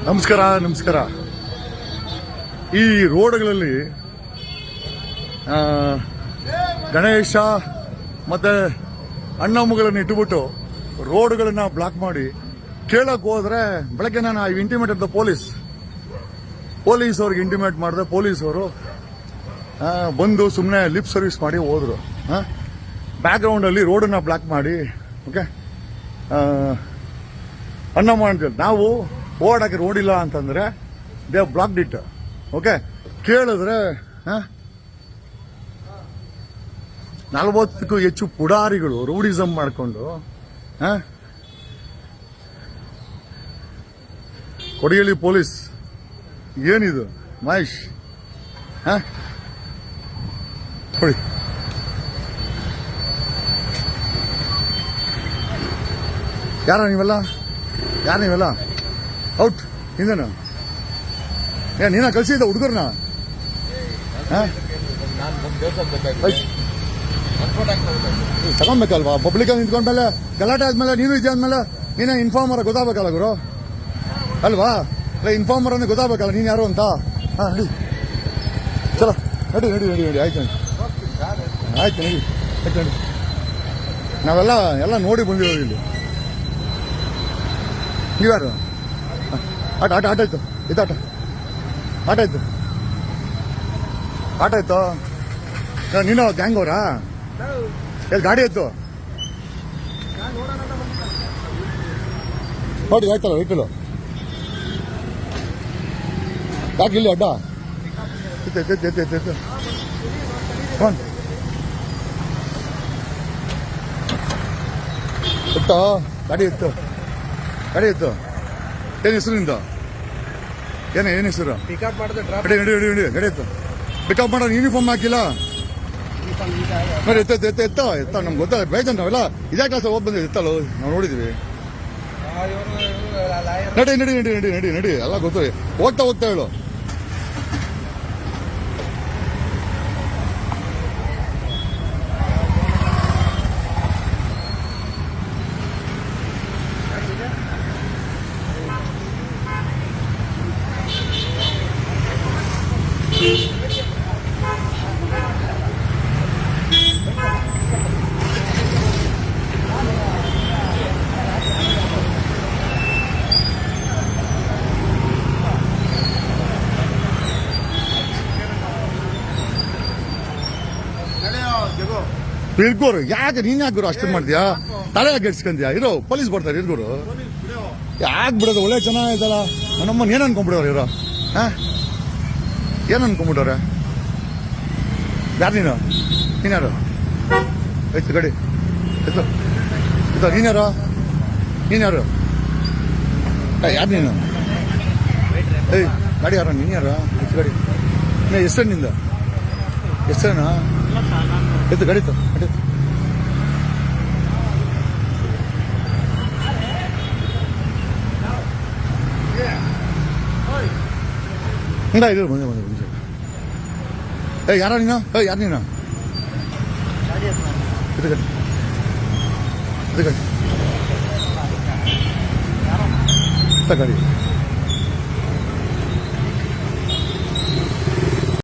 ನಮಸ್ಕಾರ. ಈ ರೋಡ್ಗಳಲ್ಲಿ ಗಣೇಶ ಮತ್ತೆ ಅಣ್ಣಮ್ಮಗಳನ್ನು ಇಟ್ಟುಬಿಟ್ಟು ರೋಡ್ಗಳನ್ನ ಬ್ಲಾಕ್ ಮಾಡಿ ಕೇಳಕ್ ಹೋದ್ರೆ ಬೆಳಗ್ಗೆ ನಾನು ಐ ಇಂಟಿಮೇಟೆಡ್ ದ ಪೊಲೀಸ್ ಅವ್ರಿಗೆ ಇಂಟಿಮೇಟ್ ಮಾಡಿದೆ. ಪೊಲೀಸ್ ಅವರು ಬಂದು ಸುಮ್ಮನೆ ಲಿಪ್ ಸರ್ವಿಸ್ ಮಾಡಿ ಹೋದ್ರು. ಬ್ಯಾಕ್ ಗ್ರೌಂಡ್ ಅಲ್ಲಿ ರೋಡನ್ನ ಬ್ಲಾಕ್ ಮಾಡಿ ಓಕೆ ಅಣ್ಣಮ್ಮ ಅಂತ ನಾವು ಓಡಾಕೆ ರೋಡ್ ಇಲ್ಲ ಅಂತಂದ್ರೆ ದೇ ಬ್ಲಾಕ್ಡ್ ಇಟ್. ಓಕೆ ಕೇಳಿದ್ರೆ 40ಕ್ಕೂ ಹೆಚ್ಚು ಪುಡಾರಿಗಳು ರೌಡಿಸಂ ಮಾಡಿಕೊಂಡು ಕೊಡಿಯಳ್ಳಿ ಪೊಲೀಸ್ ಏನಿದು ಮಹೇಶ್ ಕೊಡಿ ಯಾರ ನೀವೆಲ್ಲ ಔಟ್ ಹಿಂದೇನು ನೀನ ಕಳ್ಸಿದ್ದ ಹುಡುಗರ್ನ ತಗೊಂಬೇಕಲ್ವಾ? ಪಬ್ಲಿಕ್ ನಿಂತ್ಕೊಂಡ್ಮೇಲೆ ಗಲಾಟೆ ಆದ್ಮೇಲೆ ನೀನು ಇದೆ ಅಂದ್ಮೇಲೆ ನೀನೇ ಇನ್ಫಾರ್ಮರ್ ಗೊತ್ತಾಗಬೇಕಲ್ಲ ಗುರು ಅಲ್ವಾ? ಇನ್ಫಾರ್ಮರ್ ಅಂದ್ರೆ ಗೊತ್ತಾಗಬೇಕಲ್ಲ ನೀನ್ ಯಾರು ಅಂತ. ನಡಿ ಚಲೋ ನಡಿ ಆಯ್ತು ನಡಿ. ನಾವೆಲ್ಲ ನೋಡಿ ಬಂದಿರೋದು ಇಲ್ಲಿ. ನೀವ್ಯಾರು? ಆಟ ಆಯ್ತು ಆಟ ಆಯ್ತು. ನೀನು ಗ್ಯಾಂಗ್ ಅವರಾ? ಗಾಡಿ ಆಯ್ತು ನೋಡಿ ಆಯ್ತಲ್ಲ ವೆಹಿಕಲ್ ಯಾಕೆ ಇಲ್ಲಿ ಅಡ್ಡ ಎತ್ತು ಗಾಡಿ ಎತ್ತು ಏನ್ ಹೆಸರು ನಿಂದ? ಏನ್ ಹೆಸರು? ನಡಿ ಗಾಡಿ ಎತ್ತು. ಪಿಕಪ್ ಮಾಡೋದು ಯೂನಿಫಾರ್ಮ್ ಹಾಕಿಲ್ಲ ನೋಡಿ. ಎತ್ತ ನಮ್ಗೆ ಗೊತ್ತಾಗ ಬೇಜಾನ್ ನಾವೆಲ್ಲ ಇದೇ ಕ್ಲಾಸ್ ಹೋಗಿ ಬಂದಿದ್ದು ಎತ್ತಲ್ಲ ನಾವು ನೋಡಿದೀವಿ. ನಡಿ ಎಲ್ಲ ಗೊತ್ತು. ಹೋಗ್ತಾ ಹೇಳು. ಇರ್ಗೋರು ಯಾಕೆ ನೀನ್ ಯಾಕೆ ಗುರು ಅಷ್ಟು ಮಾಡ್ತೀಯಾ? ತಲೆ ಯಾಕೆ ಗೆಡ್ಸ್ಕೊಂತೀಯಾ? ಇರೋ ಪೊಲೀಸ್ ಬರ್ತಾರೆ ಇರ್ಗೋರು. ಯಾಕೆ ಬಿಡೋದು? ಒಳ್ಳೆ ಚೆನ್ನಾಗಿದ್ದಲ್ಲ. ನಮ್ಮನ್ನ ಏನ್ ಅನ್ಕೊಂಡ್ಬಿಡೋರು ಇರೋ? ಏನ್ ಅನ್ಕೊಂಡ್ಬಿಟ್ಟವ್ರೆ? ಯಾರು ನೀನ್ಯಾರು? ಆಯ್ತು ಗಾಡಿ ಎತ್ತು. ನೀನ್ಯಾರು ಯಾರು ನೀನು? ಏಯ್ ಗಾಡಿ ಯಾರ? ನೀನ್ಯಾರು? ಎತ್ತು ಗಾಡಿ. ಹೆಸರು ನಿಂದ? ಹೆಸರೇನಾ? ಎತ್ತು ಗಾಡಿ ಇದು ಬಂದೆ. ಯಾರ ನೀನು? ಯಾರು ನೀನು? ಗಾಡಿ